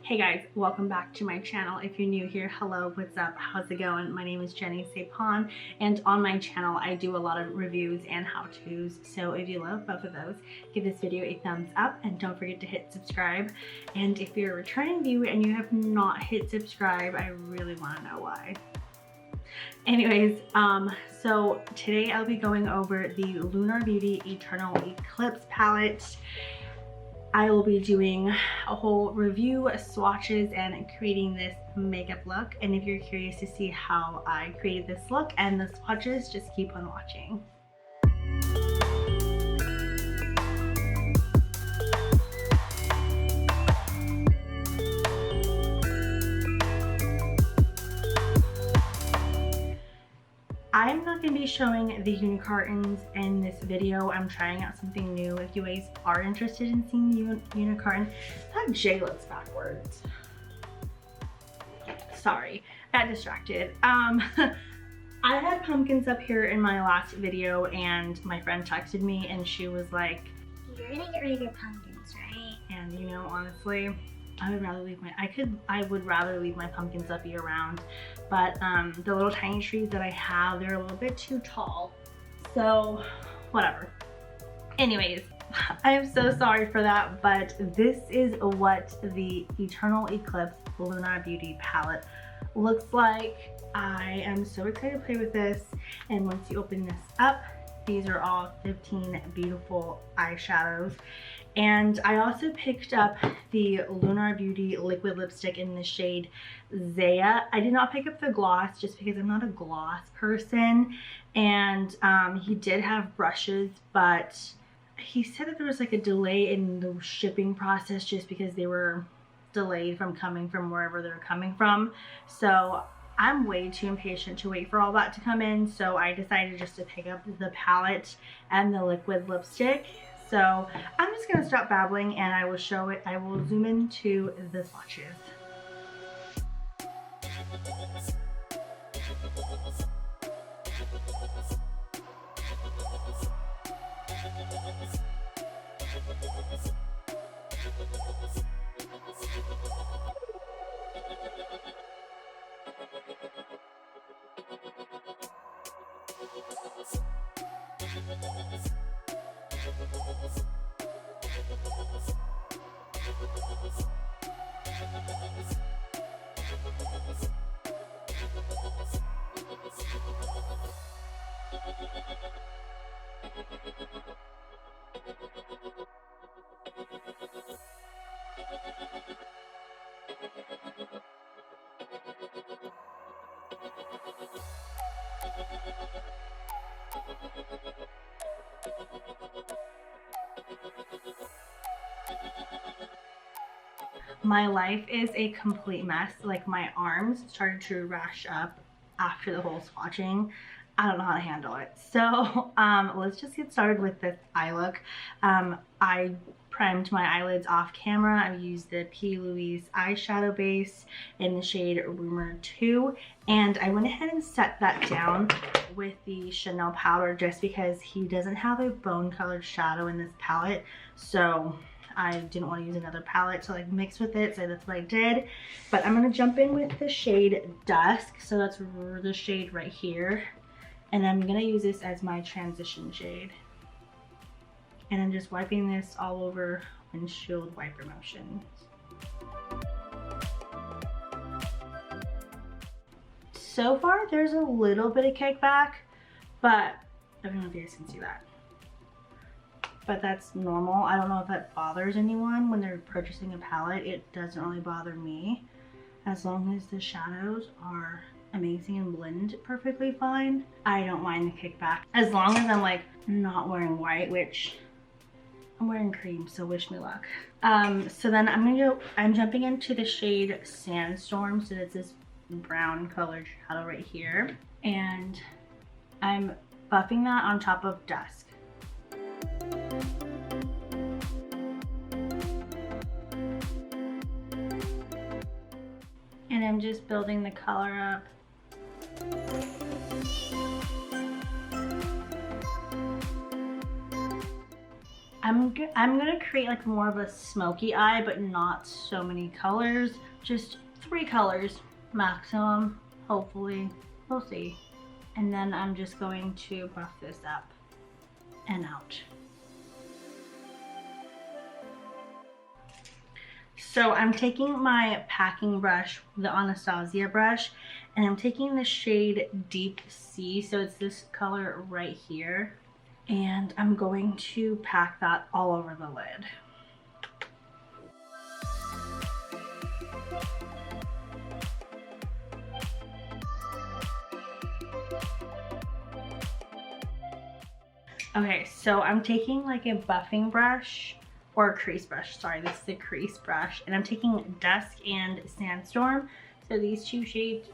Hey guys, welcome back to my channel. If you're new here, hello, what's up, how's it going? My name is Jenny Sapon, and on my channel I do a lot of reviews and how-tos, so if you love both of those, give this video a thumbs up and don't forget to hit subscribe. And if you're a returning viewer and you have not hit subscribe, I really want to know why. Anyways, so today I'll be going over the Lunar Beauty Eternal Eclipse palette. I will be doing a whole review, swatches, and creating this makeup look. And if you're curious to see how I created this look and the swatches, just keep on watching. I'm not going to be showing the unicorns in this video. I'm trying out something new. If you guys are interested in seeing the unicorn, that J looks backwards. Sorry, got distracted. I had pumpkins up here in my last video and my friend texted me and she was like, "You're gonna get rid of your pumpkins, right?" And you know, honestly, I would rather leave I would rather leave my pumpkins up year round, but the little tiny trees that I have, they're a little bit too tall, so whatever. Anyways, I am so sorry for that, but this is what the Eternal Eclipse Lunar Beauty palette looks like. I am so excited to play with this, and once you open this up, these are all 15 beautiful eyeshadows. And I also picked up the Lunar Beauty liquid lipstick in the shade Zaya. I did not pick up the gloss just because I'm not a gloss person. And he did have brushes, but he said that there was like a delay in the shipping process just because they were delayed from coming from wherever they're coming from. So I'm way too impatient to wait for all that to come in. So I decided just to pick up the palette and the liquid lipstick. So I'm just gonna stop babbling and I will show it. I will zoom into the swatches. My life is a complete mess. Like, my arms started to rash up after the whole swatching. I don't know how to handle it. So let's just get started with this eye look. I primed my eyelids off camera. I used the P. Louise eyeshadow base in the shade Rumor 2. And I went ahead and set that down with the Chanel powder just because he doesn't have a bone colored shadow in this palette. So I didn't want to use another palette to like mix with it, so that's what I did. But I'm gonna jump in with the shade Dusk, so that's the shade right here. And I'm gonna use this as my transition shade. And I'm just wiping this all over windshield wiper motion. So far, there's a little bit of kickback, but I don't know if you guys can see that. But that's normal. I don't know if that bothers anyone when they're purchasing a palette. It doesn't really bother me as long as the shadows are amazing and blend perfectly fine. I don't mind the kickback as long as I'm like not wearing white, which I'm wearing cream, so wish me luck. So then I'm jumping into the shade Sandstorm. So that's this brown colored shadow right here, and I'm buffing that on top of Dusk. And I'm just building the color up. I'm gonna create like more of a smoky eye, but not so many colors. Just 3 colors maximum, hopefully. We'll see. And then I'm just going to buff this up and out. So I'm taking my packing brush, the Anastasia brush, and I'm taking the shade Deep Sea, so it's this color right here. And I'm going to pack that all over the lid. Okay, so I'm taking like a buffing brush, or a crease brush, sorry, this is a crease brush, and I'm taking Dusk and Sandstorm. So these two shades,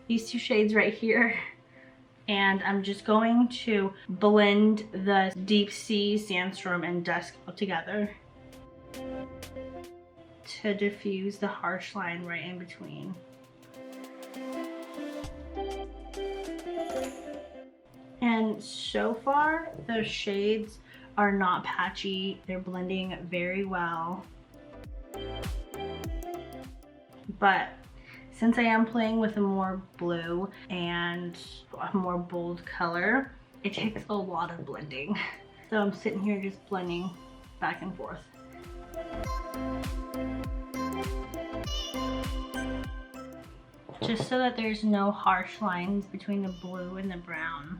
these two shades right here, and I'm just going to blend the Deep Sea, Sandstorm, and Dusk all together to diffuse the harsh line right in between. And so far, the shades are not patchy. They're blending very well. But since I am playing with a more blue and a more bold color, it takes a lot of blending. So I'm sitting here just blending back and forth. Just so that there's no harsh lines between the blue and the brown.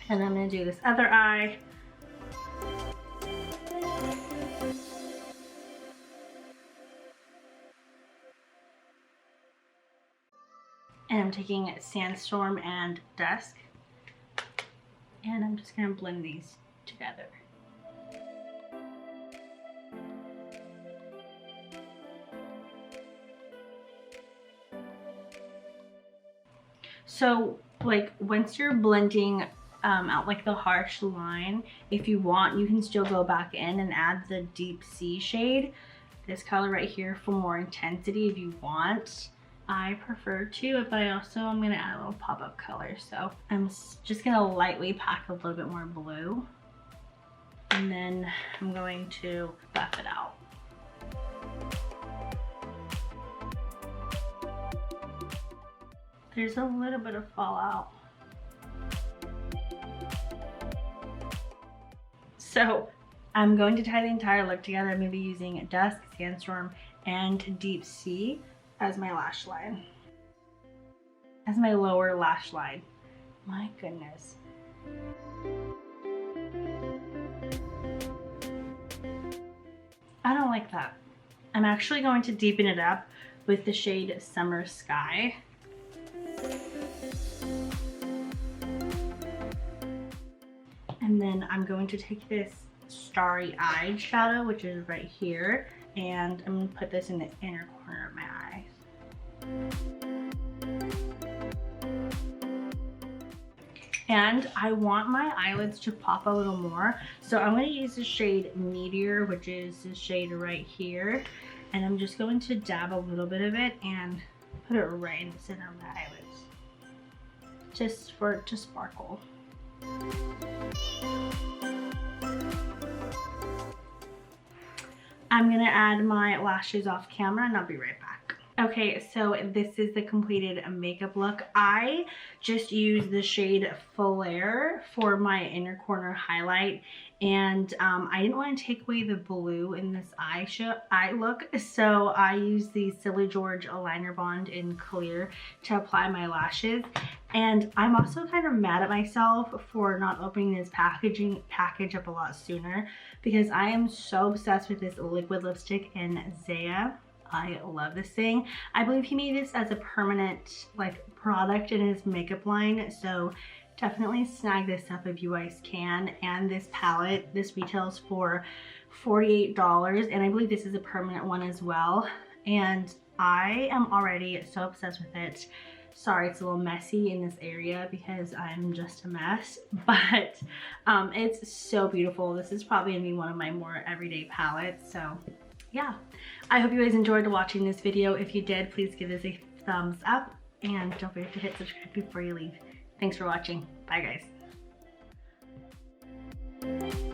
And I'm gonna do this other eye. And I'm taking Sandstorm and Dusk. And I'm just gonna blend these together. So like once you're blending out like the harsh line, if you want, you can still go back in and add the Deep Sea shade, this color right here, for more intensity if you want. I prefer to, but I also am gonna add a little pop-up color. So I'm just gonna lightly pack a little bit more blue, and then I'm going to buff it out. There's a little bit of fallout. So I'm going to tie the entire look together. I'm going to be using Dusk, Sandstorm, and Deep Sea as my lash line. As my lower lash line. My goodness. I don't like that. I'm actually going to deepen it up with the shade Summer Sky. And then I'm going to take this Starry Eyed shadow, which is right here, and I'm going to put this in the inner corner of my eyes. And I want my eyelids to pop a little more, so I'm going to use the shade Meteor, which is the shade right here, and I'm just going to dab a little bit of it and put it right in the center of my eyelids, just for it to sparkle. I'm gonna add my lashes off camera and I'll be right back. Okay, so this is the completed makeup look. I just used the shade Flare for my inner corner highlight, and I didn't want to take away the blue in this eye look, so I used the Silly George Aligner Bond in clear to apply my lashes. And I'm also kind of mad at myself for not opening this package up a lot sooner, because I am so obsessed with this liquid lipstick in Zaya. I love this thing. I believe he made this as a permanent like product in his makeup line, so definitely snag this up if you guys can. And this palette, this retails for $48, and I believe this is a permanent one as well. And I am already so obsessed with it. Sorry, it's a little messy in this area because I'm just a mess, but it's so beautiful. This is probably gonna be one of my more everyday palettes, so yeah. I hope you guys enjoyed watching this video. If you did, please give this a thumbs up and don't forget to hit subscribe before you leave. Thanks for watching. Bye guys. Bye.